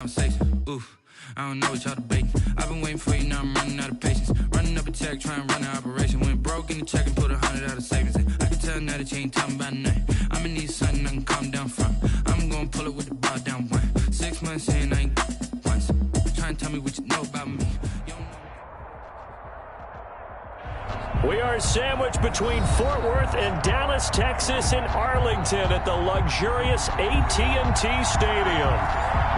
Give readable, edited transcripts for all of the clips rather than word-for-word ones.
Conversation. Oof, I don't know what y'all debating. I've been waiting for you, now I'm running out of patience. Running up a check, trying to run an operation. Went broke in the check and put 100 out of savings. I can tell now that you ain't talking about nothing. I'ma need something I can calm down from. I'm gonna pull it with the bar down one. 6 months in, I ain't once. Try and tell me what you know about me. You don't know. We are sandwiched between Fort Worth and Dallas, Texas, and Arlington at the luxurious AT&T Stadium.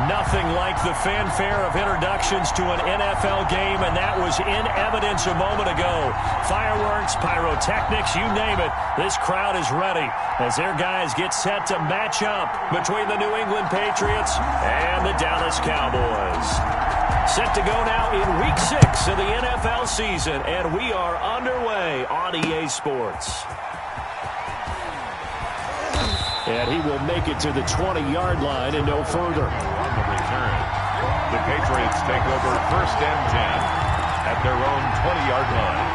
Nothing like the fanfare of introductions to an NFL game, and that was in evidence a moment ago. Fireworks, pyrotechnics, you name it. This crowd is ready as their guys get set to match up between the New England Patriots and the Dallas Cowboys. Set to go now in Week 6 of the NFL season, and we are underway on EA Sports. And he will make it to the 20-yard line and no further. On the return, the Patriots take over 1st and 10 at their own 20-yard line.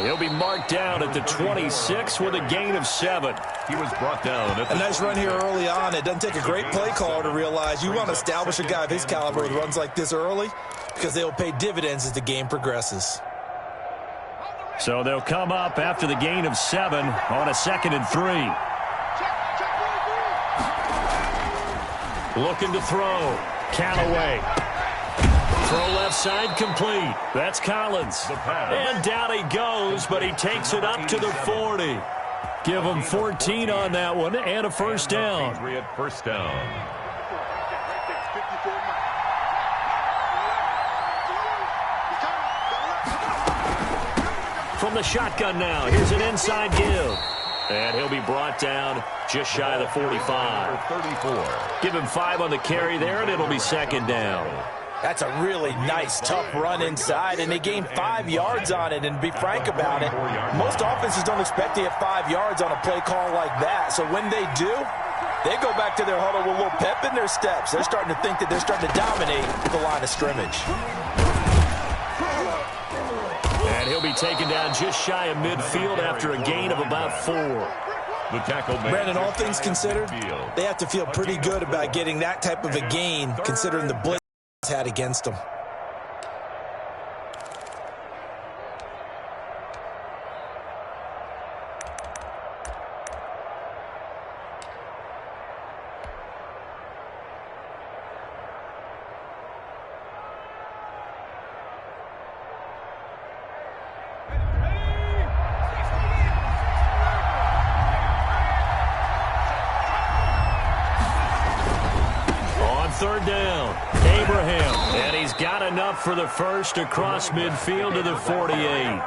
He'll be marked down at the 26 with a gain of 7. He was brought down at the a nice run here early on. It doesn't take a great play caller to realize you want to establish a guy of his caliber with runs like this early because they will pay dividends as the game progresses. So they'll come up after the gain of 7 on a 2nd and 3. Looking to throw. Callaway. Throw left side complete. That's Collins. And down he goes, but he takes it up to the 40. Give him 14 on that one and a first down. First down. From the shotgun now, here's an inside give. And he'll be brought down just shy of the 45. 34. Give him 5 on the carry there, and it'll be 2nd down. That's a really nice, tough run inside, and they gained 5 yards on it. And to be frank about it, most offenses don't expect to get 5 yards on a play call like that. So when they do, they go back to their huddle with a little pep in their steps. They're starting to think that they're starting to dominate the line of scrimmage. And he'll be taken down just shy of midfield after a gain of about 4. The tackle made. Brandon, all things considered, they have to feel pretty good about getting that type of a gain, considering the blitz had against them. On 3rd down, Abraham, and he's got enough for the first across midfield to the 48.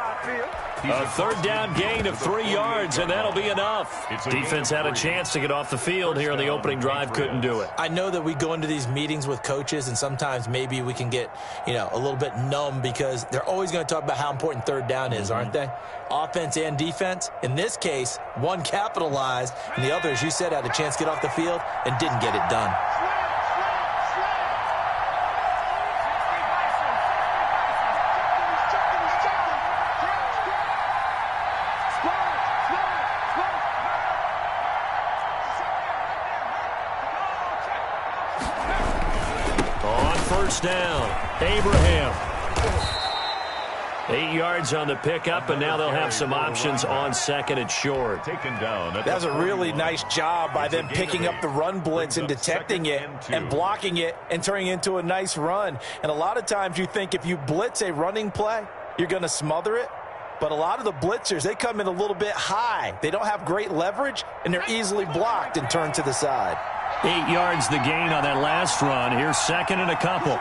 A 3rd down gain of 3 yards, and that'll be enough. Defense had a chance to get off the field here on the opening drive, couldn't do it. I know that we go into these meetings with coaches, and sometimes maybe we can get, a little bit numb because they're always going to talk about how important 3rd down is, aren't they? Offense and defense. In this case, one capitalized, and the other, as you said, had a chance to get off the field and didn't get it done. Down, Abraham. 8 yards on the pickup, and now they'll have some options on 2nd and short. Taken down. That was a really nice job by them picking up the run blitz and detecting it and blocking it and turning it into a nice run. And a lot of times you think if you blitz a running play, you're going to smother it. But a lot of the blitzers, they come in a little bit high. They don't have great leverage, and they're easily blocked and turned to the side. 8 yards the gain on that last run. Here's 2nd and a couple.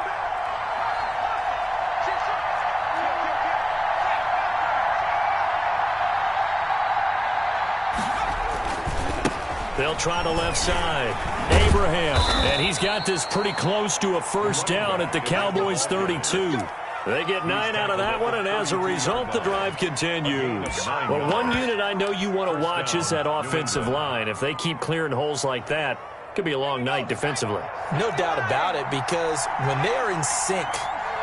They'll try the left side. Abraham, and he's got this pretty close to a first down at the Cowboys' 32. They get 9 out of that one, and as a result, the drive continues. Well, one unit I know you want to watch is that offensive line. If they keep clearing holes like that, it could be a long night defensively. No doubt about it, because when they are in sync,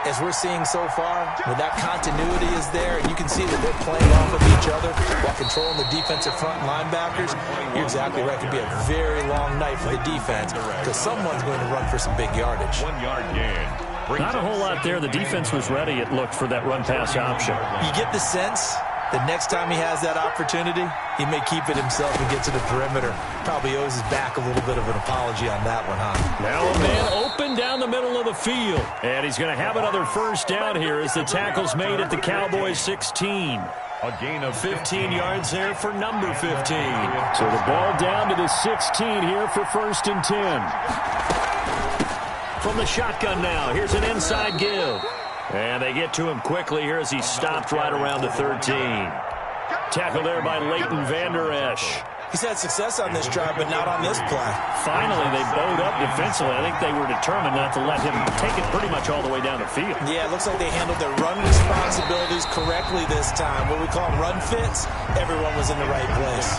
as we're seeing so far, when that continuity is there, and you can see that they're playing off of each other while controlling the defensive front linebackers, you're exactly right. It could be a very long night for the defense because someone's going to run for some big yardage. 1 yard gain. Not a whole lot there. The defense was ready, it looked, for that run-pass option. You get the sense that next time he has that opportunity, he may keep it himself and get to the perimeter. Probably owes his back a little bit of an apology on that one, huh? Now a man open down the middle of the field. And he's going to have another first down here as the tackle's made at the Cowboys' 16. A gain of 15 yards there for number 15. So the ball down to the 16 here for 1st and 10. From the shotgun now, here's an inside give. And they get to him quickly here as he stopped right around the 13. Tackled there by Leighton Vander Esch. He's had success on this drive, but not on this play. Finally, they bowed up defensively. I think they were determined not to let him take it pretty much all the way down the field. Yeah, it looks like they handled their run responsibilities correctly this time. What we call them run fits, everyone was in the right place.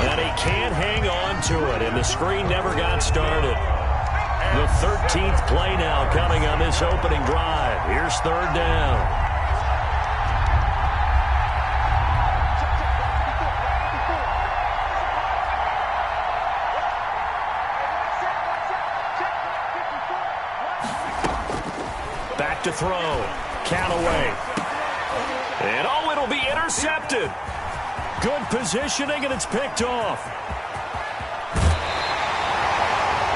And he can't hang on to it, and the screen never got started. The 13th play now coming on this opening drive. Here's 3rd down. Back to throw. Callaway. And oh, it'll be intercepted. Good positioning, and it's picked off.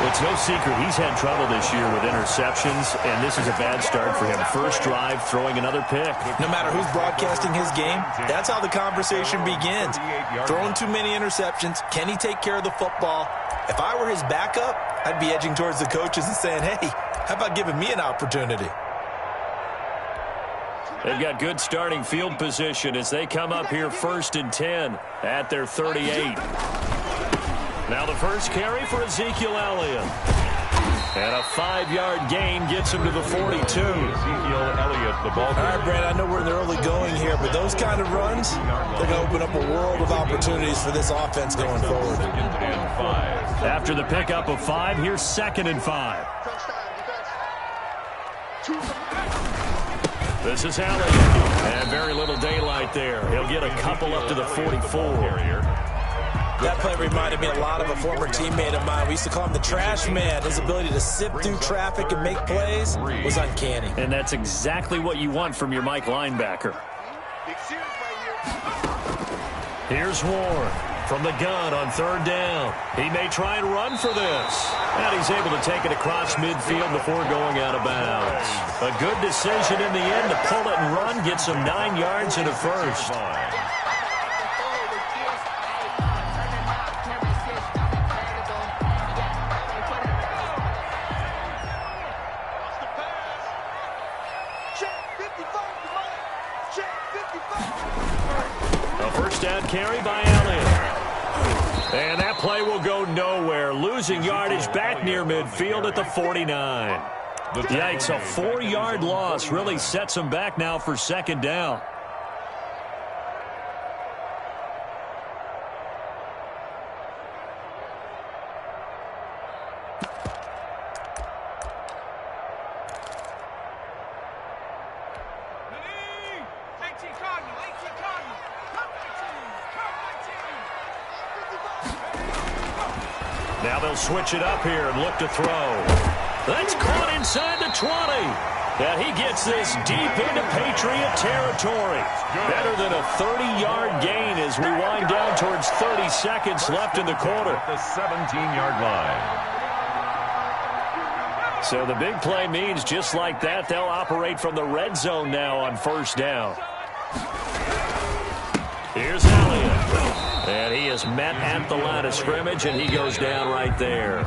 It's no secret he's had trouble this year with interceptions, and this is a bad start for him. First drive, throwing another pick. No matter who's broadcasting his game, that's how the conversation begins. Throwing too many interceptions. Can he take care of the football? If I were his backup, I'd be edging towards the coaches and saying, hey, how about giving me an opportunity? They've got good starting field position as they come up here 1st and 10 at their 38. Now the first carry for Ezekiel Elliott. And a 5-yard gain gets him to the 42. Ezekiel Elliott, the ball. All right, Brad, I know we're in the early going here, but those kind of runs, they're going to open up a world of opportunities for this offense going forward. After the pickup of 5, here's 2nd and 5. This is Elliott. And very little daylight there. He'll get a couple up to the 44. That play reminded me a lot of a former teammate of mine. We used to call him the trash man. His ability to sift through traffic and make plays was uncanny. And that's exactly what you want from your Mike linebacker. Here's Warren from the gun on 3rd down. He may try and run for this. And he's able to take it across midfield before going out of bounds. A good decision in the end to pull it and run, gets him 9 yards and a first. A first down carry by Elliott. And that play will go nowhere. Losing yardage back near midfield at the 49. Yikes, a 4-yard loss really sets him back now for 2nd down. Now they'll switch it up here and look to throw. That's caught inside the 20. And he gets this deep into Patriot territory. Better than a 30-yard gain as we wind down towards 30 seconds left in the quarter. The 17-yard line. So the big play means just like that, they'll operate from the red zone now on 1st down. Here's Elliott. And he is met at the line of scrimmage, and he goes down right there.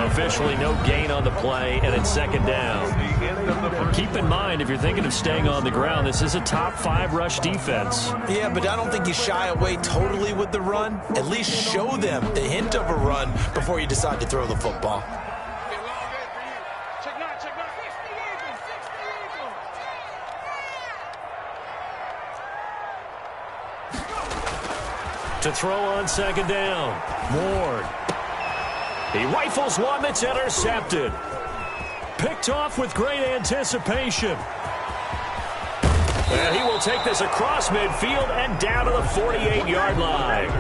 Officially no gain on the play, and it's 2nd down. Keep in mind, if you're thinking of staying on the ground, this is a top 5 rush defense. Yeah, but I don't think you shy away totally with the run. At least show them the hint of a run before you decide to throw the football. To throw on second down. Ward. He rifles one that's intercepted. Picked off with great anticipation. And he will take this across midfield and down to the 48-yard line.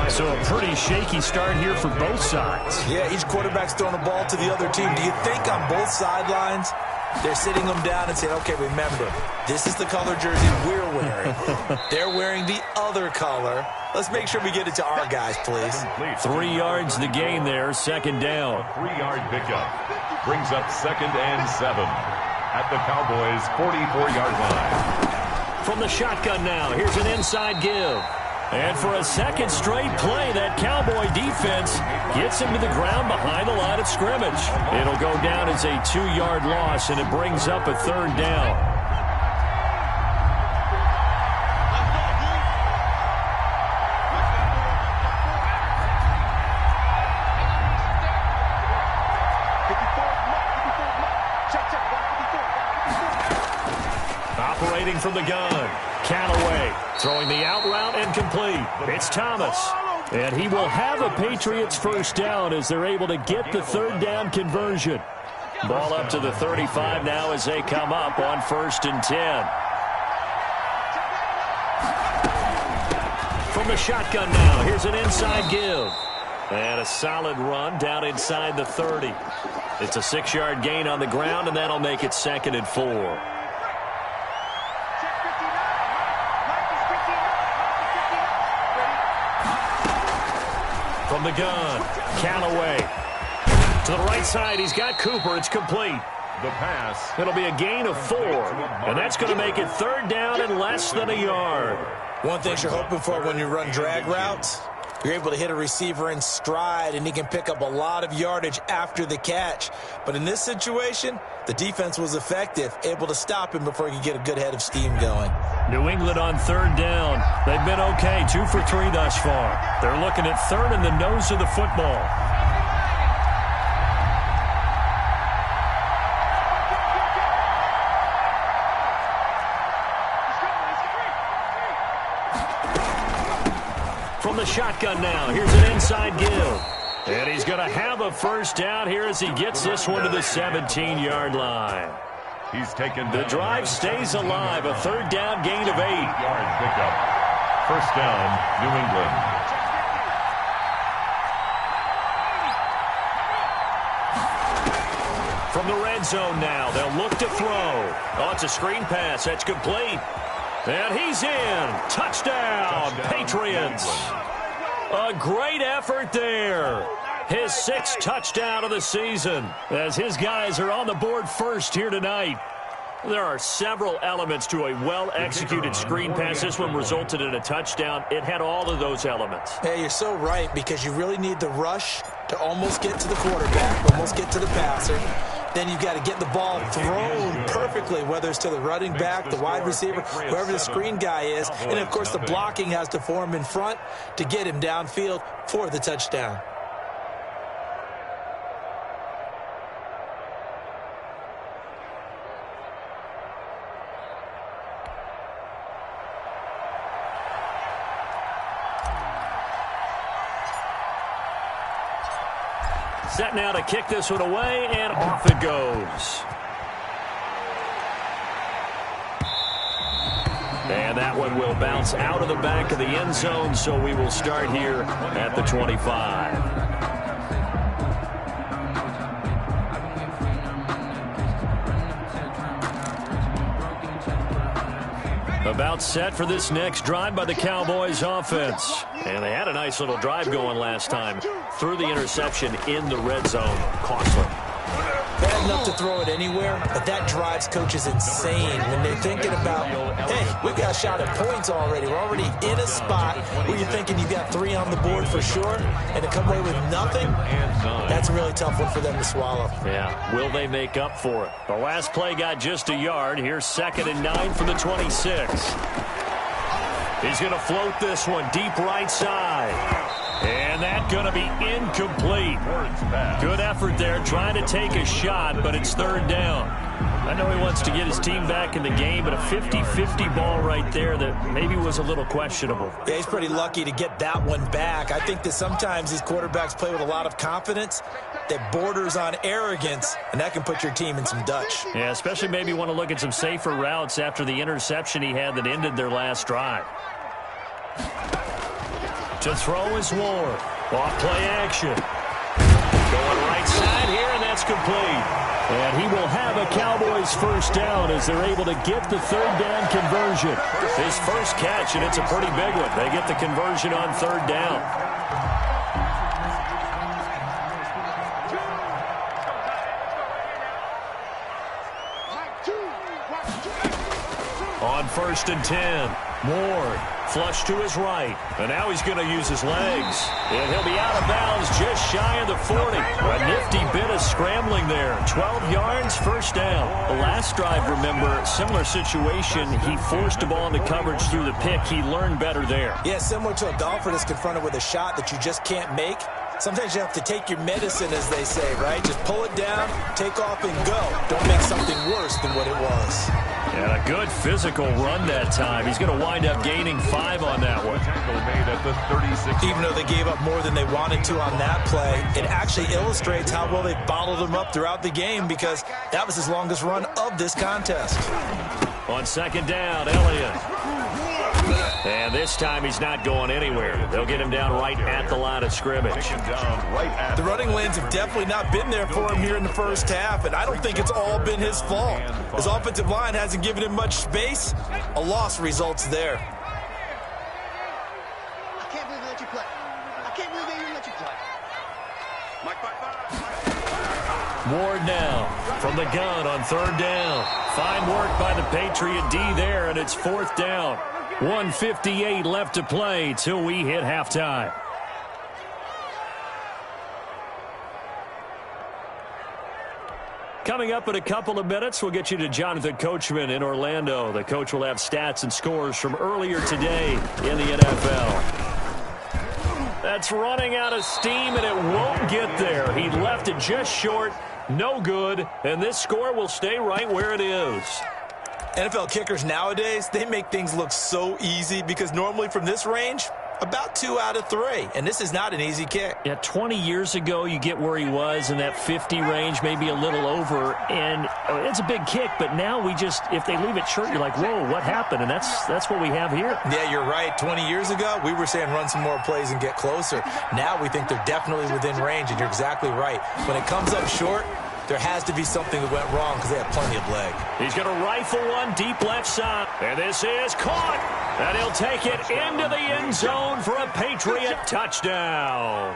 So a pretty shaky start here for both sides. Yeah, each quarterback's throwing a ball to the other team. Do you think on both sidelines they're sitting them down and saying, okay, remember, this is the color jersey we're wearing. They're wearing the other color. Let's make sure we get it to our guys, please. 3 yards the gain there, second down. 3-yard pickup brings up 2nd and 7 at the Cowboys' 44-yard line. From the shotgun now, here's an inside give. And for a second straight play, that Cowboy defense gets him to the ground behind the line of scrimmage. It'll go down as a 2-yard loss, and it brings up a third down. Operating from the gun, Callaway throwing the out route and complete. It's Thomas, and he will have a Patriots first down as they're able to get the third down conversion. Ball up to the 35 now as they come up on 1st and 10. From the shotgun now, here's an inside give. And a solid run down inside the 30. It's a 6-yard gain on the ground, and that'll make it 2nd and 4. From the gun, Callaway. To the right side, he's got Cooper. It's complete. The pass. It'll be a gain of 4, and that's going to make it 3rd down and less than a yard. One thing you're hoping for when you run drag routes, you're able to hit a receiver in stride, and he can pick up a lot of yardage after the catch. But in this situation, the defense was effective, able to stop him before he could get a good head of steam going. New England on 3rd down. They've been okay, 2 for 3 thus far. They're looking at 3rd in the nose of the football. From the shotgun now, here's an inside give. And he's going to have a first down here as he gets this one to the 17-yard line. He's taken the drive stays alive. A 3rd down gain of 8. 8-yard pickup. First down, New England. From the red zone now, they'll look to throw. Oh, it's a screen pass. That's complete. And he's in. Touchdown, Patriots. A great effort there. His 6th touchdown of the season as his guys are on the board first here tonight. There are several elements to a well-executed screen pass. This one resulted in a touchdown. It had all of those elements. Hey, you're so right, because you really need the rush to almost get to the quarterback, almost get to the passer. Then you've got to get the ball thrown perfectly, whether it's to the running back, the wide receiver, whoever the screen guy is. And, of course, the blocking has to form in front to get him downfield for the touchdown. Set now to kick this one away, and off it goes. And that one will bounce out of the back of the end zone, so we will start here at the 25. About set for this next drive by the Cowboys offense. And they had a nice little drive going last time. Threw the interception in the red zone. Costly. Bad enough to throw it anywhere, but that drives coaches insane when they're thinking about, hey, we've got a shot at points already. We're already in a spot where you're thinking you've got 3 on the board for sure, and to come away with nothing, that's a really tough one for them to swallow. Yeah, will they make up for it? The last play got just a yard. Here's 2nd and 9 from the 26. He's going to float this one deep right side. And that's going to be incomplete. Good effort there trying to take a shot, but it's 3rd down. I know he wants to get his team back in the game, but a 50-50 ball right there that maybe was a little questionable. Yeah, he's pretty lucky to get that one back. I think that sometimes these quarterbacks play with a lot of confidence that borders on arrogance, and that can put your team in some Dutch. Yeah, especially maybe want to look at some safer routes after the interception he had that ended their last drive. To throw is Ward. Off play action. Going right side here, and that's complete. And he will have a Cowboys first down as they're able to get the third down conversion. His first catch, and it's a pretty big one. They get the conversion on third down. On 1st and 10, Ward flush to his right, and now he's going to use his legs. And he'll be out of bounds just shy of the 40. A nifty bit of scrambling there. 12 yards, first down. The last drive, remember, similar situation. He forced the ball into coverage through the pick. He learned better there. Yeah, similar to a golfer that's confronted with a shot that you just can't make. Sometimes you have to take your medicine, as they say, right? Just pull it down, take off, and go. Don't make something worse than what it was. And a good physical run that time. He's going to wind up gaining 5 on that one. Even though they gave up more than they wanted to on that play, it actually illustrates how well they bottled them up throughout the game because that was his longest run of this contest. On 2nd down, Elliott. And this time he's not going anywhere. They'll get him down right at the line of scrimmage. The running lanes have definitely not been there for him here in the first half, and I don't think it's all been his fault. His offensive line hasn't given him much space. A loss results there. I can't believe they let you play. I can't believe they even let you play. Ward now from the gun on 3rd down. Fine work by the Patriot D there, and it's 4th down. 1:58 left to play till we hit halftime. Coming up in a couple of minutes, we'll get you to Jonathan Coachman in Orlando. The coach will have stats and scores from earlier today in the NFL. That's running out of steam, and it won't get there. He left it just short, no good, and this score will stay right where it is. NFL kickers nowadays, they make things look so easy because normally from this range, about 2 out of 3, and this is not an easy kick. Yeah, 20 years ago, you get where he was in that 50 range, maybe a little over, and it's a big kick, but now we just, if they leave it short, you're like, whoa, what happened? And that's what we have here. Yeah, you're right. 20 years ago, we were saying run some more plays and get closer. Now we think they're definitely within range, and you're exactly right. When it comes up short, there has to be something that went wrong because they have plenty of leg. He's going to rifle one deep left side. And this is caught. And he'll take it into the end zone for a Patriot touchdown.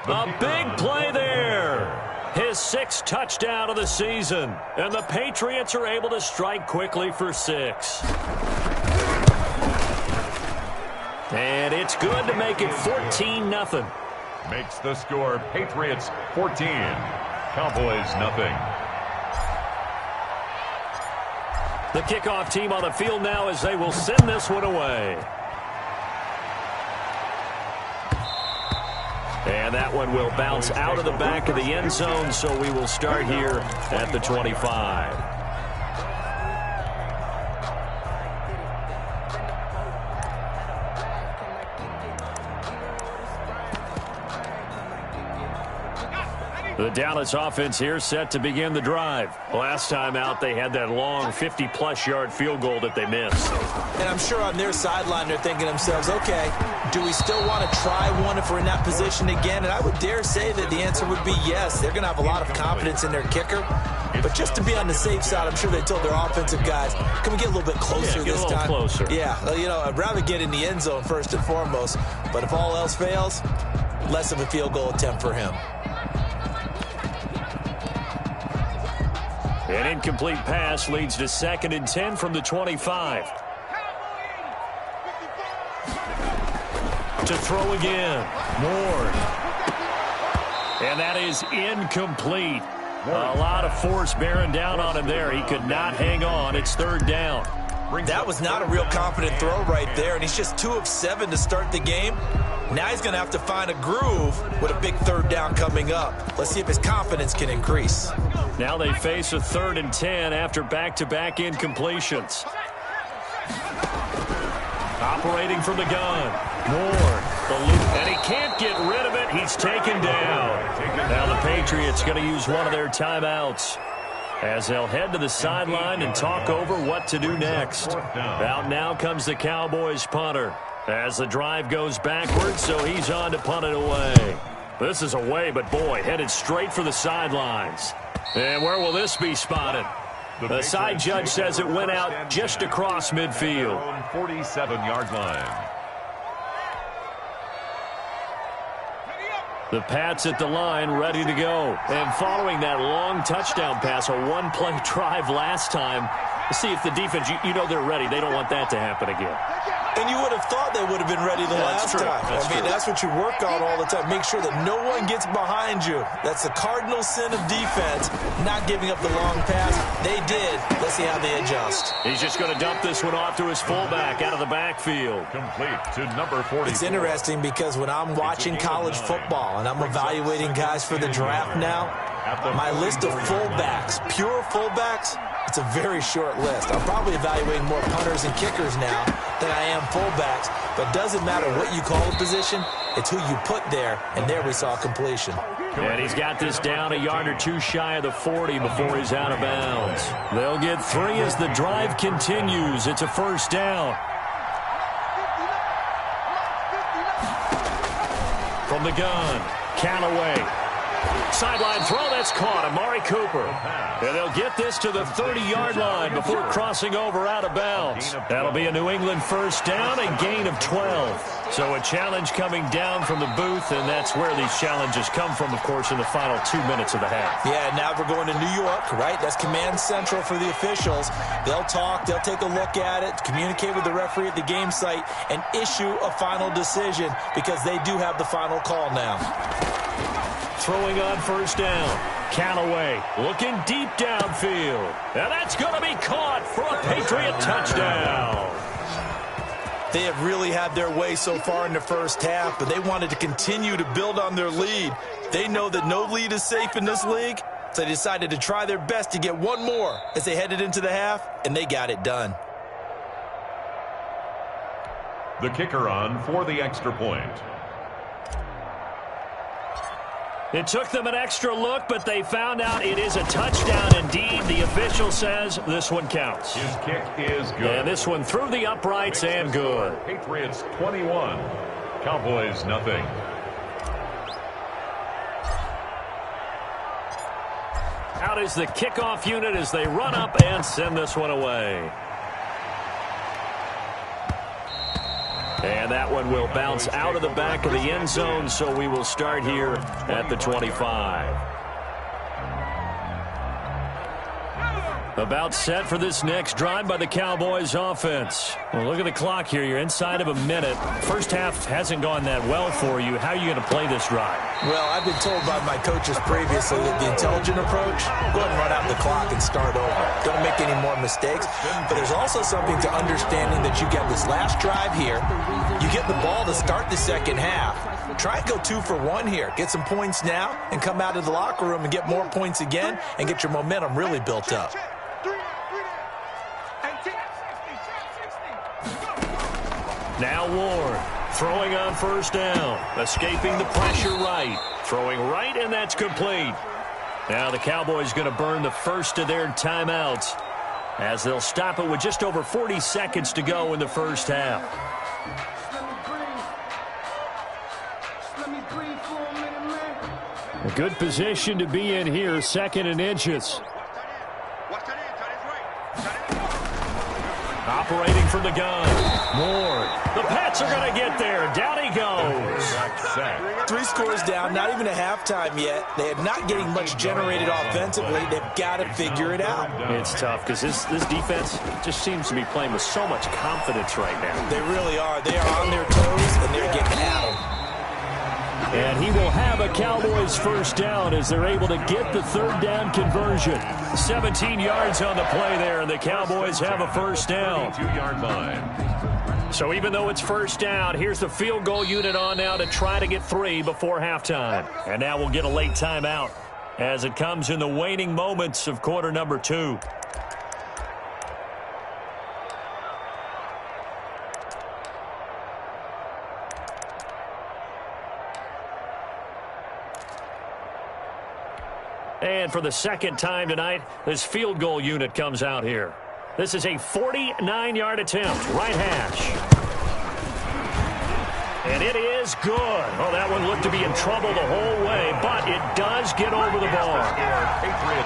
A big play there. His 6th touchdown of the season. And the Patriots are able to strike quickly for 6. And it's good to make it 14-0. Makes the score Patriots 14. Cowboys nothing. The kickoff team on the field now as they will send this one away. And that one will bounce out of the back of the end zone, so we will start here at the 25. The Dallas offense here set to begin the drive. Last time out, they had that long 50-plus yard field goal that they missed. And I'm sure on their sideline, they're thinking to themselves, okay, do we still want to try one if we're in that position again? And I would dare say that the answer would be yes. They're going to have a lot of confidence in their kicker. But just to be on the safe side, I'm sure they told their offensive guys, can we get a little bit closer this time? Closer. Yeah, you know, I'd rather get in the end zone first and foremost. But if all else fails, less of a field goal attempt for him. An incomplete pass leads to 2nd and 10 from the 25. To throw again. Ward. And that is incomplete. A lot of force bearing down on him there. He could not hang on. It's 3rd down. That was not a real confident throw right there, and he's just 2 of 7 to start the game. Now he's going to have to find a groove with a big third down coming up. Let's see if his confidence can increase. Now they face a 3rd and 10 after back-to-back incompletions. Operating from the gun. Moore, the loop, and he can't get rid of it. He's taken down. Now the Patriots going to use one of their timeouts as they'll head to the sideline and talk over what to do next. Out now comes the Cowboys punter as the drive goes backwards, so he's on to punt it away. This is away, but boy, headed straight for the sidelines. And where will this be spotted? The side judge says it went out just across midfield. 47-yard line. The Pats at the line, ready to go. And following that long touchdown pass, a one-play drive last time, let's see if the defense, you know they're ready. They don't want that to happen again. And you would have thought they would have been ready the last time. That's what you work on all the time. Make sure that no one gets behind you. That's the cardinal sin of defense, not giving up the long pass. They did. Let's see how they adjust. He's just going to dump this one off to his fullback out of the backfield. Complete to number 40. It's interesting because when I'm watching college football and I'm evaluating guys for the draft now, my list of fullbacks, pure fullbacks, it's a very short list. I'm probably evaluating more punters and kickers now than I am fullbacks, but doesn't matter what you call a position, it's who you put there, and there we saw completion. And he's got this down a yard or two shy of the 40 before he's out of bounds. They'll get 3 as the drive continues. It's a first down. From the gun, Callaway. Sideline throw, that's caught. Amari Cooper. And they'll get this to the 30-yard line before crossing over out of bounds. That'll be a New England first down, a gain of 12. So a challenge coming down from the booth, and that's where these challenges come from, of course, in the final 2 minutes of the half. Yeah, now we're going to New York, right? That's command central for the officials. They'll talk, they'll take a look at it, communicate with the referee at the game site, and issue a final decision because they do have the final call now. Throwing on first down. Callaway looking deep downfield. And that's going to be caught for a Patriot touchdown. They have really had their way so far in the first half, but they wanted to continue to build on their lead. They know that no lead is safe in this league, so they decided to try their best to get one more as they headed into the half, and they got it done. The kicker on for the extra point. It took them an extra look, but they found out it is a touchdown indeed. The official says this one counts. His kick is good. And this one through the uprights and good. Patriots 21, Cowboys nothing. Out is the kickoff unit as they run up and send this one away. And that one will bounce out of the back of the end zone, so we will start here at the 25. About set for this next drive by the Cowboys offense. Well, look at the clock here. You're inside of a minute. First half hasn't gone that well for you. How are you going to play this drive? Well, I've been told by my coaches previously that the intelligent approach, go ahead and run out the clock and start over. Don't make any more mistakes. But there's also something to understanding that you get this last drive here. You get the ball to start the second half. Try and go 2 for 1 here. Get some points now and come out of the locker room and get more points again and get your momentum really built up. Now Ward throwing on first down, escaping the pressure right, throwing right, and that's complete. Now the Cowboys going to burn the first of their timeouts as they'll stop it with just over 40 seconds to go in the first half. A good position to be in here, 2nd and inches. Operating from the gun. Moore. The Pats are going to get there. Down he goes. 3 scores down, not even a halftime yet. They are not getting much generated offensively. They've got to figure it out. It's tough because this defense just seems to be playing with so much confidence right now. They really are. They are on their toes, and they're getting at them. And he will have a Cowboys first down as they're able to get the 3rd down conversion. 17 yards on the play there, and the Cowboys have a first down. 2-yard line. So even though it's first down, here's the field goal unit on now to try to get 3 before halftime. And now we'll get a late timeout as it comes in the waning moments of quarter number 2. And for the second time tonight, this field goal unit comes out here. This is a 49-yard attempt, right hash. And it is good. Oh, that one looked to be in trouble the whole way, but it does get over the bar.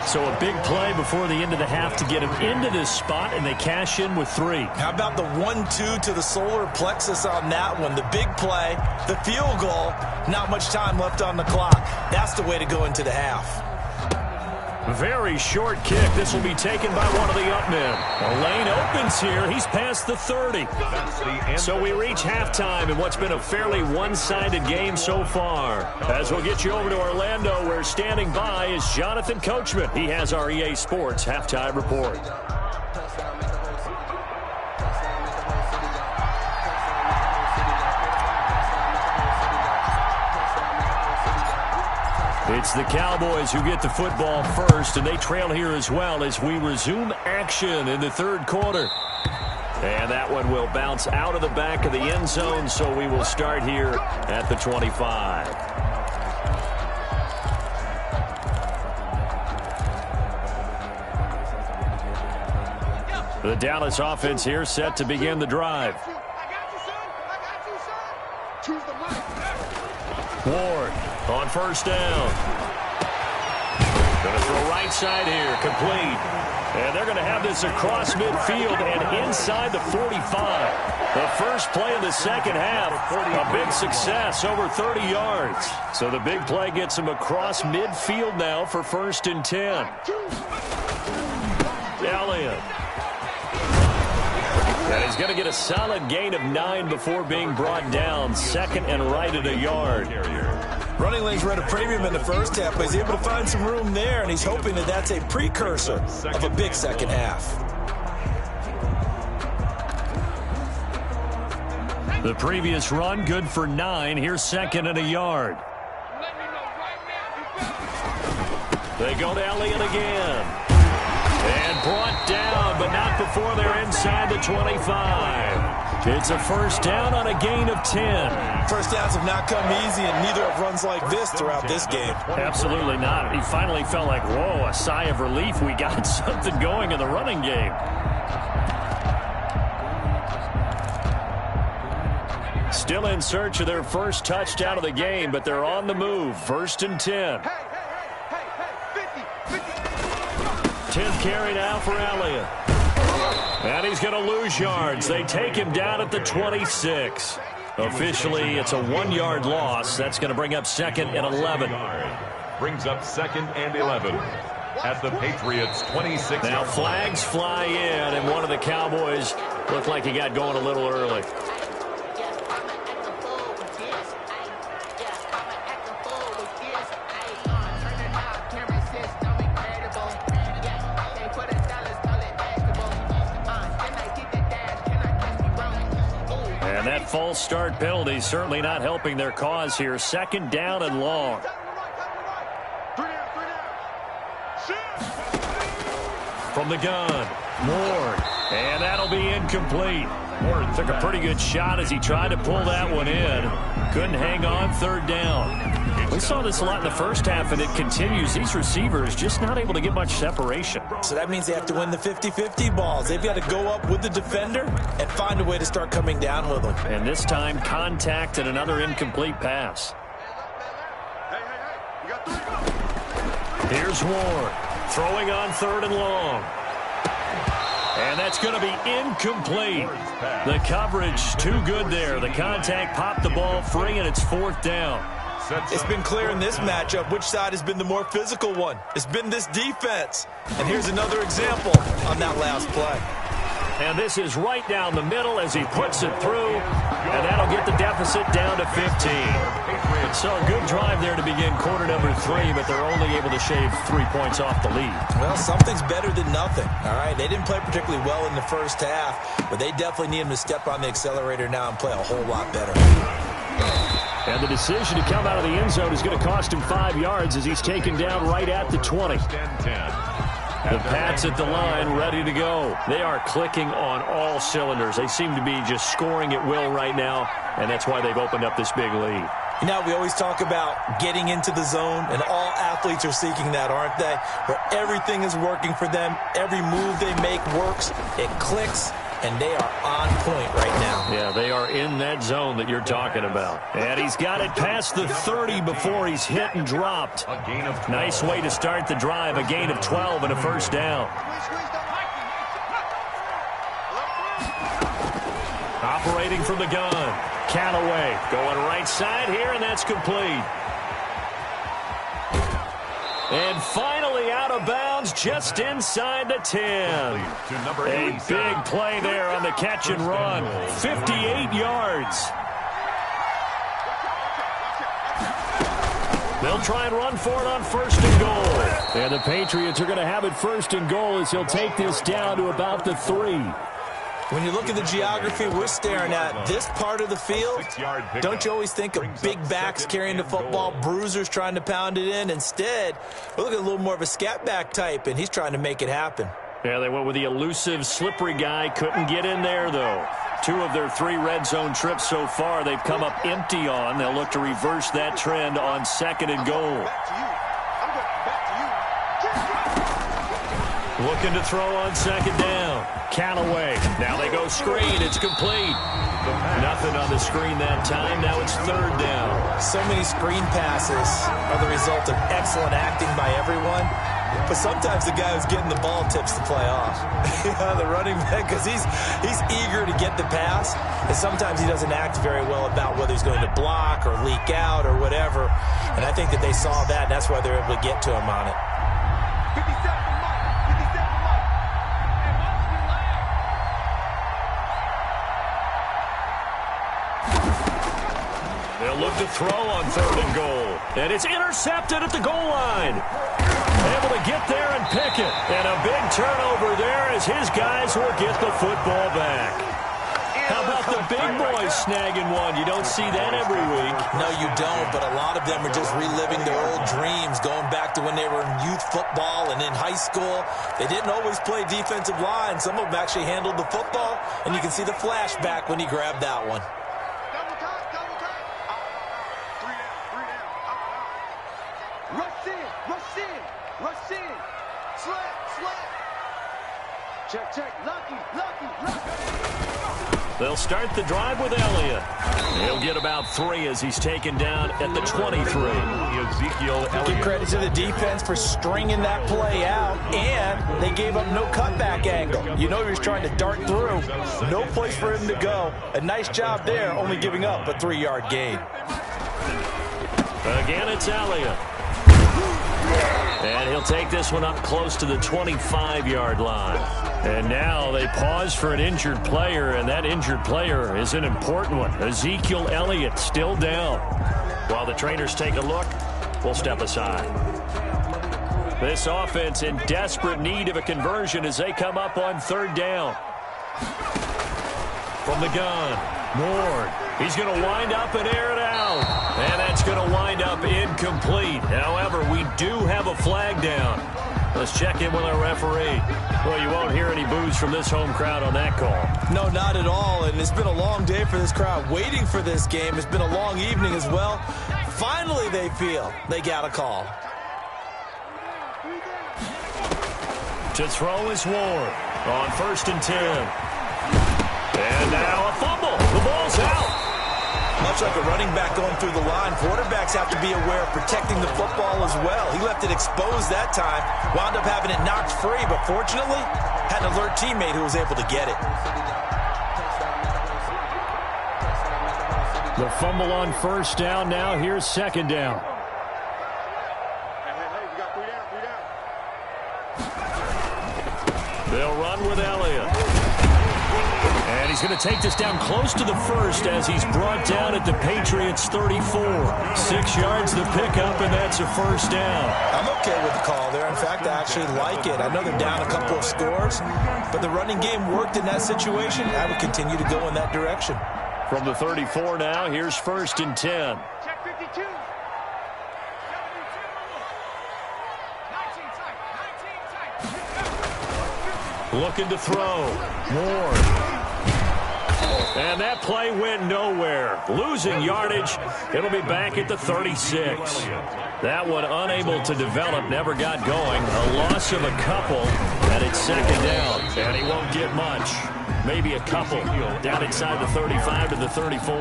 So a big play before the end of the half to get him into this spot, and they cash in with 3. How about the 1-2 to the solar plexus on that one? The big play, the field goal, not much time left on the clock. That's the way to go into the half. Very short kick. This will be taken by one of the up men. The lane opens here. He's past the 30. So we reach halftime in what's been a fairly one-sided game so far. As we'll get you over to Orlando, where standing by is Jonathan Coachman. He has our EA Sports halftime report. It's the Cowboys who get the football first, and they trail here as well as we resume action in the third quarter. And that one will bounce out of the back of the end zone, so we will start here at the 25. The Dallas offense here set to begin the drive. Ward on first down. Going to throw right side here, complete. And they're going to have this across midfield and inside the 45. The first play of the second half, a big success, over 30 yards. So the big play gets him across midfield now for 1st and 10. Elliott. And he's going to get a solid gain of 9 before being brought down. 2nd and right at a yard. Running lanes were at a premium in the first half, but he's able to find some room there, and he's hoping that that's a precursor of a big second half. The previous run, good for 9. Here's 2nd and a yard. They go to Elliott again. And brought down, but not before they're inside the 25. It's a first down on a gain of 10. First downs have not come easy, and neither have runs like this throughout this game. Absolutely not. He finally felt like, whoa, a sigh of relief. We got something going in the running game. Still in search of their first touchdown of the game, but they're on the move. 1st and 10. 10th carry now for Elliott. And he's going to lose yards. They take him down at the 26. Officially, it's a 1-yard loss. That's going to bring up 2nd and 11. Brings up 2nd and 11 at the Patriots' 26. Now flags fly in, and one of the Cowboys looked like he got going a little early. That false start penalty certainly not helping their cause here. 2nd down and long. From the gun, Ward, and that'll be incomplete. Ward took a pretty good shot as he tried to pull that one in. Couldn't hang on. 3rd down. We saw this a lot in the first half, and it continues. These receivers just not able to get much separation. So that means they have to win the 50-50 balls. They've got to go up with the defender and find a way to start coming down with them. And this time, contact and another incomplete pass. Here's Ward, throwing on 3rd and long. And that's going to be incomplete. The coverage too good there. The contact popped the ball free, and it's 4th down. It's been clear in this matchup which side has been the more physical one. It's been this defense. And here's another example on that last play. And this is right down the middle as he puts it through. And that'll get the deficit down to 15. So a good drive there to begin quarter number 3, but they're only able to shave 3 points off the lead. Well, something's better than nothing, all right? They didn't play particularly well in the first half, but they definitely need him to step on the accelerator now and play a whole lot better. And the decision to come out of the end zone is going to cost him 5 yards as he's taken down right at the 20. The Pats at the line, ready to go. They are clicking on all cylinders. They seem to be just scoring at will right now, and that's why they've opened up this big lead. You know, we always talk about getting into the zone, and all athletes are seeking that, aren't they? Where everything is working for them, every move they make works, it clicks, and they are on point right now. Yeah, they are in that zone that you're talking about. And he's got it past the 30 before he's hit and dropped. Nice way to start the drive, a gain of 12 and a first down. Operating from the gun. Callaway going right side here, and that's complete. And finally out of bounds just inside the 10. A big play there on the catch and run. 58 yards. They'll try and run for it on first and goal. And the Patriots are going to have it first and goal as he'll take this down to about the 3. When you look at the geography we're staring at, this part of the field, don't you always think of big backs carrying the football, bruisers trying to pound it in? Instead, we're looking at a little more of a scat back type, and he's trying to make it happen. Yeah, they went with the elusive, slippery guy. Couldn't get in there, though. 2 of their 3 red zone trips so far they've come up empty on. They'll look to reverse that trend on second and goal. Looking to throw on second down. Callaway. Now they go screen. It's complete. Nothing on the screen that time. Now it's third down. So many screen passes are the result of excellent acting by everyone. But sometimes the guy who's getting the ball tips the play off. The running back, because he's eager to get the pass. And sometimes he doesn't act very well about whether he's going to block or leak out or whatever. And I think that they saw that, and that's why they're able to get to him on it. They'll look to throw on third and goal. And it's intercepted at the goal line. Able to get there and pick it. And a big turnover there as his guys will get the football back. How about the big boys snagging one? You don't see that every week. No, you don't, but a lot of them are just reliving their old dreams, going back to when they were in youth football and in high school. They didn't always play defensive line. Some of them actually handled the football, and you can see the flashback when he grabbed that one. Rush in. Slant. Check. Lucky. They'll start the drive with Elliott. He'll get about 3 as he's taken down at the 23. Ezekiel Elliott. Give credit to the defense for stringing that play out, and they gave up no cutback angle. You know he was trying to dart through. No place for him to go. A nice job there, only giving up a 3-yard gain. Again, it's Elliott. And he'll take this one up close to the 25-yard line. And now they pause for an injured player, and that injured player is an important one. Ezekiel Elliott still down. While the trainers take a look, we'll step aside. This offense in desperate need of a conversion as they come up on third down. From the gun, Ward. He's going to wind up and air it out. And that's going to wind up incomplete. However, we do have a flag down. Let's check in with our referee. Well, you won't hear any boos from this home crowd on that call. No, not at all. And it's been a long day for this crowd waiting for this game. It's been a long evening as well. Finally, they feel they got a call. To throw is Ward on 1st and 10. And now a fumble. The ball's out. Much like a running back going through the line, quarterbacks have to be aware of protecting the football as well. He left it exposed that time, wound up having it knocked free, but fortunately, had an alert teammate who was able to get it. The fumble on first down. Now here's second down. We got 3 down. They'll run with Elliott. he's going to take this down close to the first as he's brought down at the Patriots' 34. 6 yards the pickup, and that's a first down. I'm okay with the call there. In fact, I actually like it. I know they're down a couple of scores, but the running game worked in that situation. I would continue to go in that direction. From the 34 now, here's 1st and 10. Check 52. 72. 19 tight. 19 tight. Looking to throw. Ward. And that play went nowhere. Losing yardage. It'll be back at the 36. That one unable to develop, never got going. A loss of a couple, and it's 2nd down. And he won't get much. Maybe a couple down inside the 35 to the 34.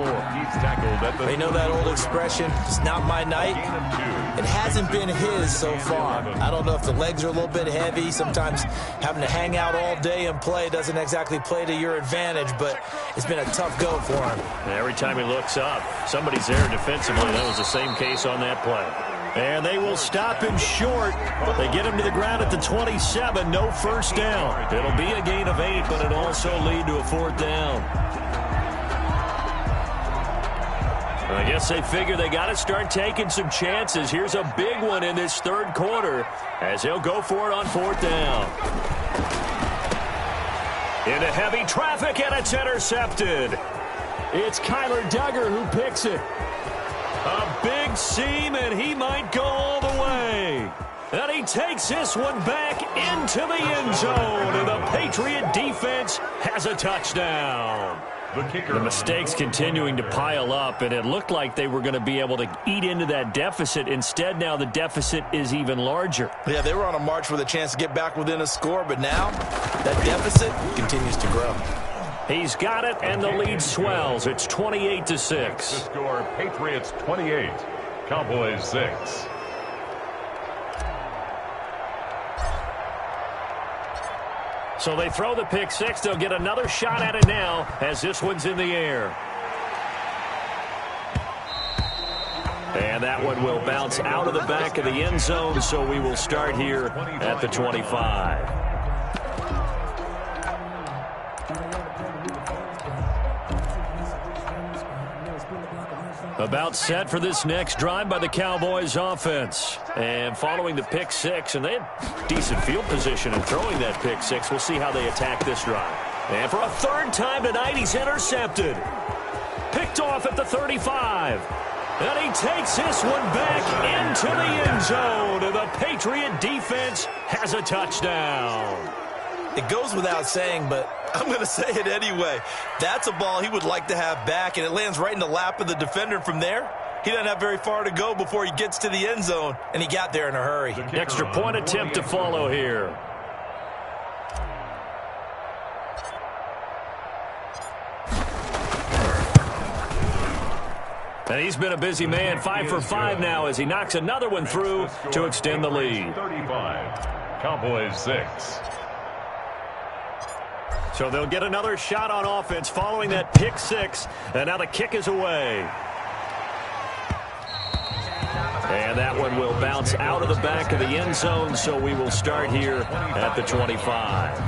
They know that old expression, it's not my night. It hasn't been his so far. I don't know if the legs are a little bit heavy. Sometimes having to hang out all day and play doesn't exactly play to your advantage, but it's been a tough go for him. And every time he looks up, somebody's there defensively. That was the same case on that play. And they will stop him short. They get him to the ground at the 27. No first down. It'll be a gain of 8, but it'll also lead to a 4th down. I guess they figure they got to start taking some chances. Here's a big one in this 3rd quarter as he'll go for it on 4th down. Into heavy traffic, and it's intercepted. It's Kyler Duggar who picks it. A big seam, and he might go all the way. And he takes this one back into the end zone, and the Patriot defense has a touchdown. The mistakes continuing to pile up, and it looked like they were going to be able to eat into that deficit. Instead, now the deficit is even larger. Yeah, they were on a march with a chance to get back within a score, but now that deficit continues to grow. He's got it, and the lead swells. It's 28-6. The score, Patriots 28, Cowboys 6. So they throw the pick 6. They'll get another shot at it now as this one's in the air. And that one will bounce out of the back of the end zone, so we will start here at the 25. About set for this next drive by the Cowboys offense. And following the pick 6, and they had decent field position in throwing that pick 6. We'll see how they attack this drive. And for a 3rd time tonight, he's intercepted. Picked off at the 35. And he takes this one back into the end zone. And the Patriot defense has a touchdown. It goes without saying, but I'm going to say it anyway. That's a ball he would like to have back, and it lands right in the lap of the defender from there. He doesn't have very far to go before he gets to the end zone, and he got there in a hurry. Extra point attempt to follow here. And he's been a busy man, 5 for 5 now as he knocks another one through to extend the lead. 35, Cowboys 6. So they'll get another shot on offense following that pick 6, and now the kick is away. And that one will bounce out of the back of the end zone, so we will start here at the 25.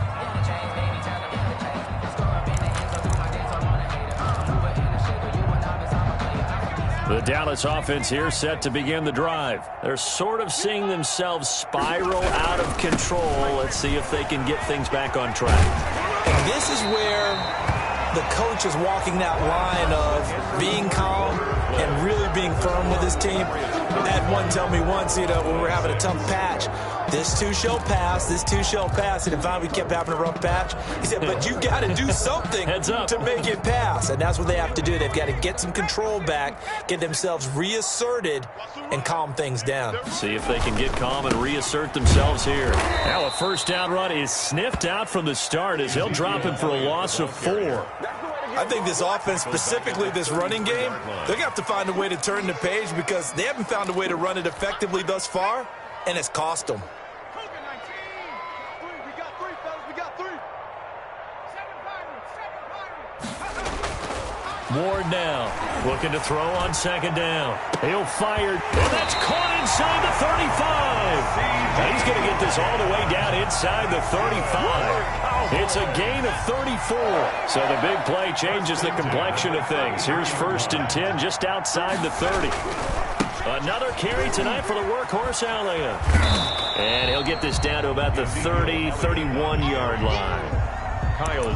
The Dallas offense here set to begin the drive. They're sort of seeing themselves spiral out of control. Let's see if they can get things back on track. And this is where the coach is walking that line of being calm and really being firm with his team. I had one tell me once, when we're having a tough patch, this too shall pass, this too shall pass. And if we kept having a rough patch, he said, but you've got to do something to make it pass. And that's what they have to do. They've got to get some control back, get themselves reasserted, and calm things down. See if they can get calm and reassert themselves here. Now a 1st down run is sniffed out from the start as he'll drop him for a loss of 4. I think this offense, specifically this running game, they're going to have to find a way to turn the page because they haven't found a way to run it effectively thus far, and it's cost them. Ward now Looking to throw on second down. He'll fire, and that's caught inside the 35. Now he's going to get this all the way down inside the 35. It's a gain of 34. So the big play changes the complexion of things. Here's 1st and 10 just outside the 30. Another carry tonight for the workhorse Allia. And he'll get this down to about the 30, 31-yard line.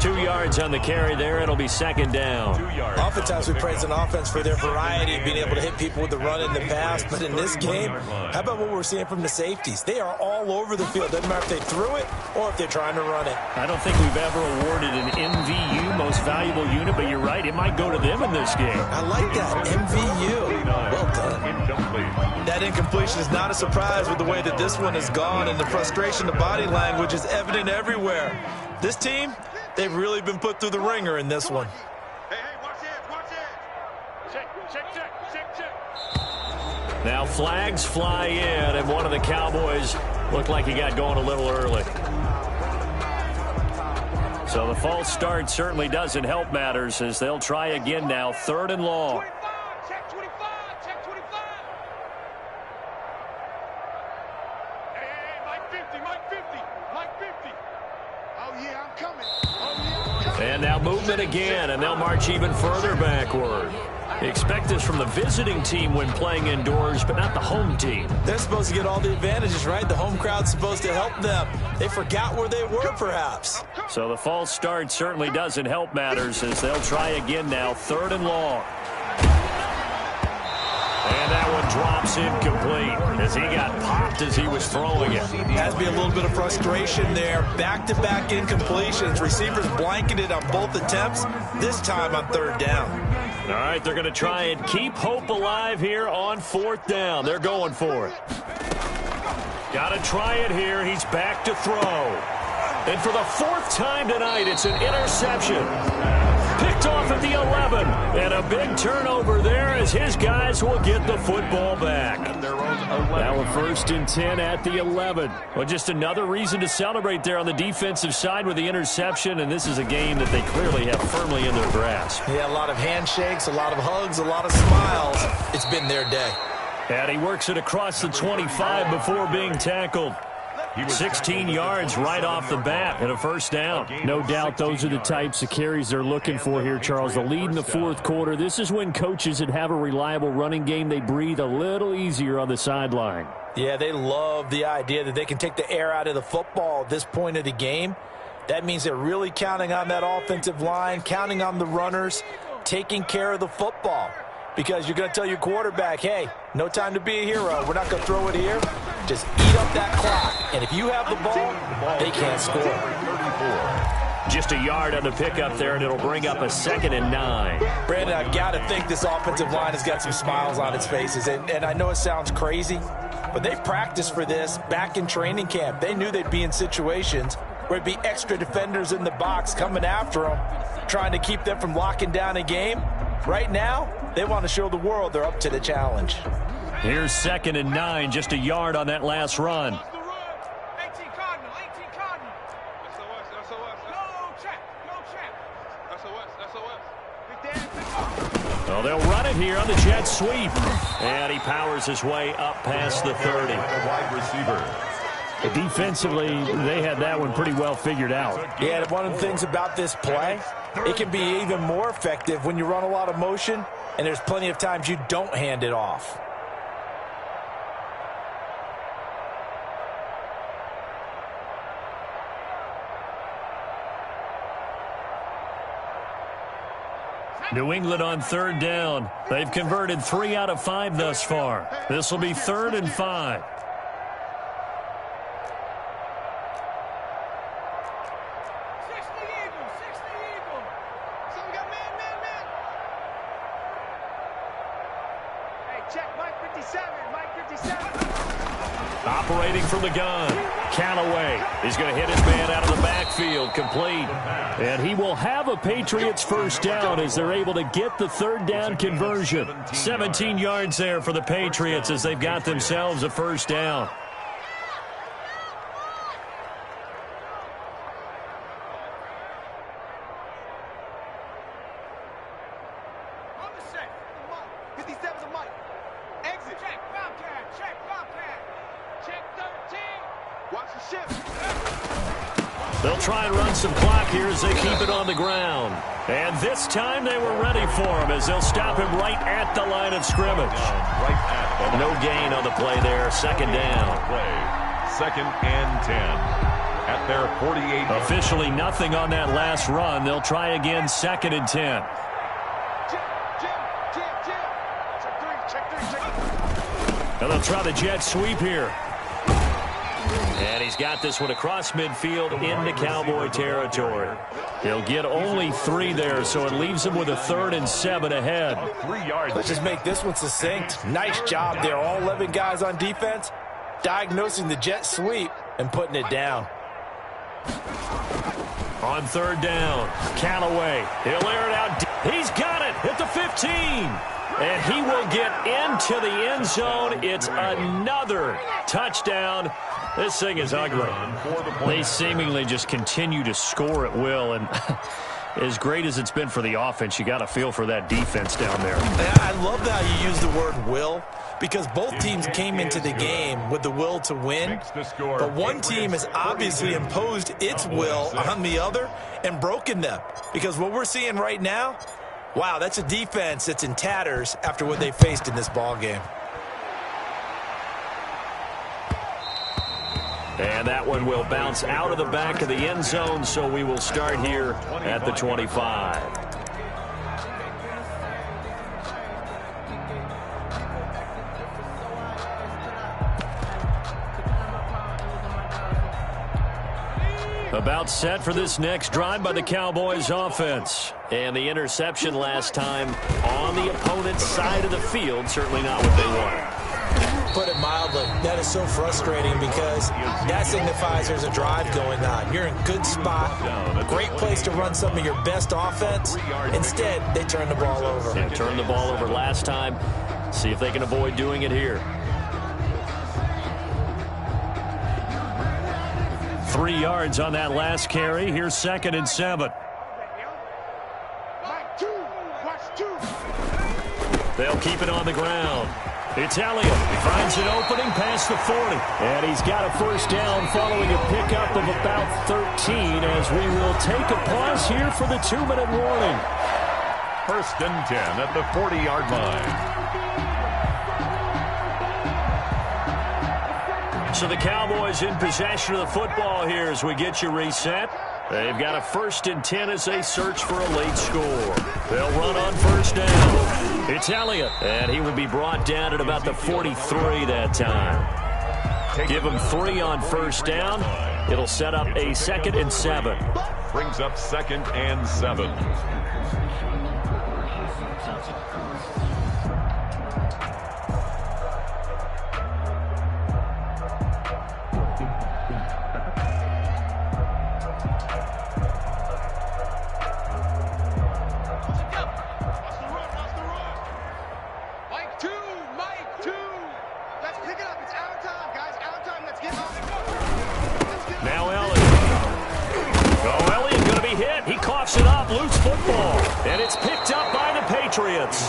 2 yards on the carry there. It'll be second down. Oftentimes we praise an offense for their variety of being able to hit people with the run in the pass. But in this game, how about what we're seeing from the safeties? They are all over the field. Doesn't matter if they threw it or if they're trying to run it. I don't think we've ever awarded an MVU, most valuable unit, but you're right. It might go to them in this game. I like that. MVU. Well done. That incompletion is not a surprise with the way that this one has gone, and the frustration, the body language is evident everywhere. This team, they've really been put through the ringer in this one. Hey, watch it. Check. Now flags fly in, and one of the Cowboys looked like he got going a little early. So the false start certainly doesn't help matters as they'll try again now, 3rd and long. Check 25. Hey, Mike 50. Oh, yeah, I'm coming. And now movement again, and they'll march even further backward. Expect this from the visiting team when playing indoors, but not the home team. They're supposed to get all the advantages, right? The home crowd's supposed to help them. They forgot where they were, perhaps. So the false start certainly doesn't help matters as they'll try again now, 3rd and long. And that one drops incomplete as he got popped as he was throwing it. Has to be a little bit of frustration there. Back-to-back incompletions. Receivers blanketed on both attempts, this time on 3rd down. All right, they're going to try and keep hope alive here on 4th down. They're going for it. Got to try it here. He's back to throw. And for the 4th time tonight, it's an interception. Picked off at the 11. And a big turnover there as his guys will get the football back. Now we're 1st and 10 at the 11. Well, just another reason to celebrate there on the defensive side with the interception. And this is a game that they clearly have firmly in their grasp. Yeah, a lot of handshakes, a lot of hugs, a lot of smiles. It's been their day. And he works it across the 25 before being tackled. 16 yards right off the bat and a 1st down. No doubt those are the types of carries they're looking for here, Charles. The lead in the 4th quarter. This is when coaches that have a reliable running game, they breathe a little easier on the sideline. Yeah, they love the idea that they can take the air out of the football at this point of the game. That means they're really counting on that offensive line, counting on the runners, taking care of the football. Because you're going to tell your quarterback, hey, no time to be a hero. We're not going to throw it here. Just eat up that clock. And if you have the ball, they can't score. Just a yard on the pickup there, and it'll bring up a 2nd and 9. Brandon, I've got to think this offensive line has got some smiles on its faces. And I know it sounds crazy, but they practiced for this back in training camp. They knew they'd be in situations where it'd be extra defenders in the box coming after them, trying to keep them from locking down a game. Right now, they want to show the world they're up to the challenge. Here's 2nd and 9, just a yard on that last run. 18 Cardinal. SOS. No check. SOS. Well, they'll run it here on the jet sweep. And he powers his way up past the 30. Wide receiver. Defensively, they had that one pretty well figured out. Yeah, one of the things about this play, it can be even more effective when you run a lot of motion, and there's plenty of times you don't hand it off. New England on 3rd down. They've converted 3 out of 5 thus far. This will be 3rd and 5. Operating from the gun, Callaway. He's going to hit his man out of the backfield, complete. And he will have a Patriots 1st down as they're able to get the 3rd down conversion. 17 yards there for the Patriots as they've got themselves a 1st down. They'll try and run some clock here as they keep it on the ground. And this time they were ready for him as they'll stop him right at the line of scrimmage. No gain on the play there. Second down. Second and 10 at their 48. Officially nothing on that last run. They'll try again, second and 10. And they'll try the jet sweep here. And he's got this one across midfield into Cowboy territory. He'll get only 3 there, so it leaves him with a 3rd and 7 ahead. Let's just make this one succinct. Nice job there. All 11 guys on defense diagnosing the jet sweep and putting it down. On 3rd down, Callaway. He'll air it out. He's got it at the 15. And he will get into the end zone. It's another touchdown. This thing is ugly. They seemingly just continue to score at will. And as great as it's been for the offense, you got to feel for that defense down there. I love how you use the word will, because both teams came into the game with the will to win. But one team has obviously imposed its will on the other and broken them. Because what we're seeing right now, wow, that's a defense that's in tatters after what they faced in this ball game. And that one will bounce out of the back of the end zone, so we will start here at the 25. About set for this next drive by the Cowboys offense. And the interception last time on the opponent's side of the field, certainly not what they wanted. Put it mildly, that is so frustrating because that signifies there's a drive going on. You're in a good spot, great place to run some of your best offense. Instead, they turn the ball over. They turned the ball over last time. See if they can avoid doing it here. 3 yards on that last carry. Here's 2nd and 7. They'll keep it on the ground. It's Elliott. He finds an opening past the 40. And he's got a first down following a pickup of about 13 as we will take a pause here for the 2-minute warning. 1st and 10 at the 40-yard line. So the Cowboys in possession of the football here as we get you reset. They've got a 1st and 10 as they search for a late score. They'll run on first down. It's Elliott, and he will be brought down at about the 43 that time. Give him 3 on first down. It'll set up a 2nd and 7. Brings up 2nd and 7.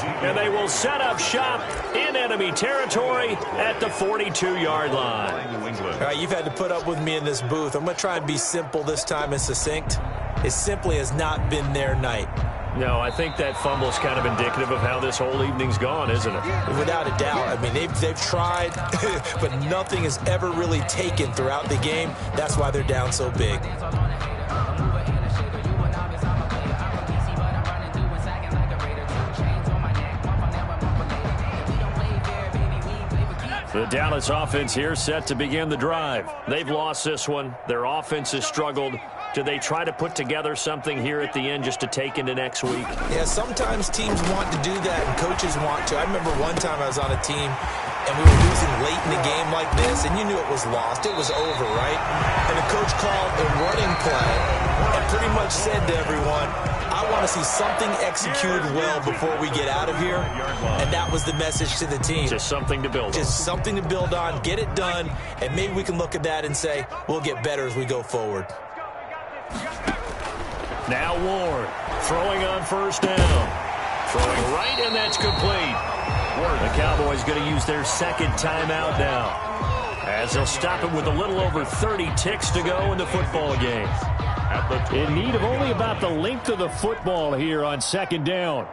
And they will set up shop in enemy territory at the 42-yard line. All right, you've had to put up with me in this booth. I'm going to try and be simple this time and succinct. It simply has not been their night. No, I think that fumble's kind of indicative of how this whole evening's gone, isn't it? Without a doubt. I mean, they've tried, but nothing is ever really taken throughout the game. That's why they're down so big. The Dallas offense here set to begin the drive. They've lost this one. Their offense has struggled. Do they try to put together something here at the end just to take into next week? Yeah, sometimes teams want to do that and coaches want to. I remember one time I was on a team and we were losing late in the game like this, and you knew it was lost. It was over, right? And the coach called a running play and pretty much said to everyone, I want to see something executed well before we get out of here. And that was the message to the team. Just something to build on. Just something to build on, get it done, and maybe we can look at that and say, we'll get better as we go forward. Now Ward throwing on first down. Throwing right, and that's complete. The Cowboys going to use their second timeout now. as they'll stop it with a little over 30 ticks to go in the football game. In need of only about the length of the football here on second down.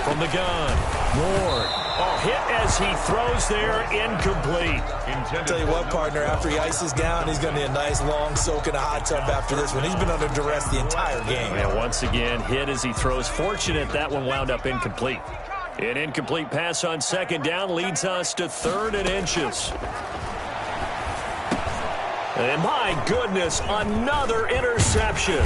From the gun, Ward. Oh, hit as he throws there, incomplete. I'll tell you what, partner, after he ices down, he's going to need a nice long soak in a hot tub after this one. He's been under duress the entire game. And once again, hit as he throws. Fortunate that one wound up incomplete. An incomplete pass on second down leads us to 3rd and inches. And my goodness, another interception.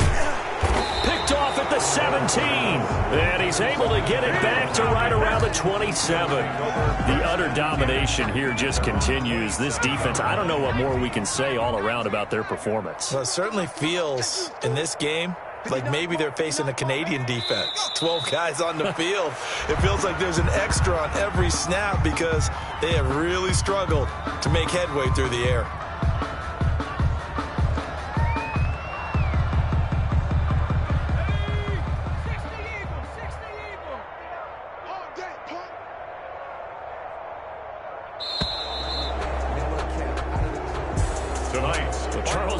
Picked off at the 17. And he's able to get it back to right around the 27. The utter domination here just continues. This defense, I don't know what more we can say all around about their performance. Well, it certainly feels in this game like maybe they're facing a Canadian defense. 12 guys on the field. It feels like there's an extra on every snap because they have really struggled to make headway through the air.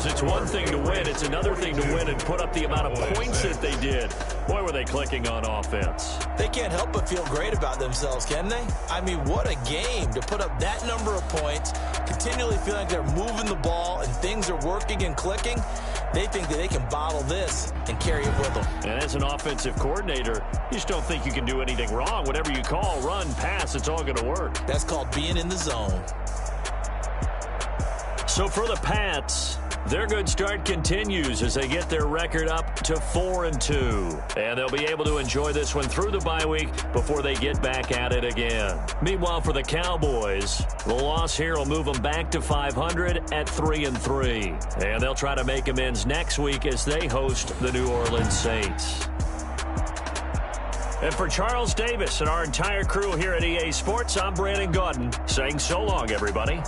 It's one thing to win. It's another thing to win and put up the amount of points that they did. Boy, were they clicking on offense. They can't help but feel great about themselves, can they? I mean, what a game to put up that number of points, continually feeling like they're moving the ball and things are working and clicking. They think that they can bottle this and carry it with them. And as an offensive coordinator, you just don't think you can do anything wrong. Whatever you call, run, pass, it's all going to work. That's called being in the zone. So for the Pats, their good start continues as they get their record up to 4-2. And they'll be able to enjoy this one through the bye week before they get back at it again. Meanwhile, for the Cowboys, the loss here will move them back to 500 at 3-3. And they'll try to make amends next week as they host the New Orleans Saints. And for Charles Davis and our entire crew here at EA Sports, I'm Brandon Gaudin saying so long, everybody.